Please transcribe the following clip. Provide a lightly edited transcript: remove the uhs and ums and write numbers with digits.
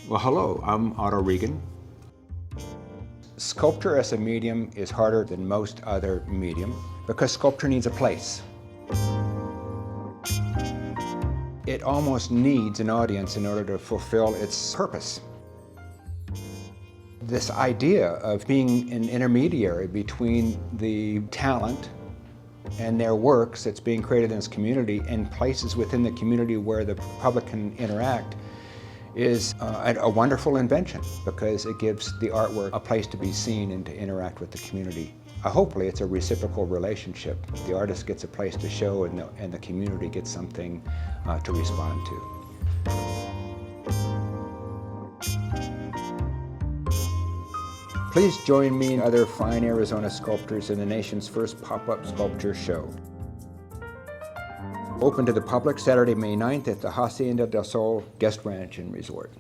Well, hello, I'm Otto Regan. Sculpture as a medium is harder than most other medium because sculpture needs a place. It almost needs an audience in order to fulfill its purpose. This idea of being an intermediary between the talent and their works that's being created in this community and places within the community where the public can interact is a wonderful invention because it gives the artwork a place to be seen and to interact with the community. Hopefully it's a reciprocal relationship. The artist gets a place to show and the community gets something to respond to. Please join me and other fine Arizona sculptors in the nation's first pop-up sculpture show. Open to the public Saturday, May 9th at the Hacienda del Sol Guest Ranch and Resort.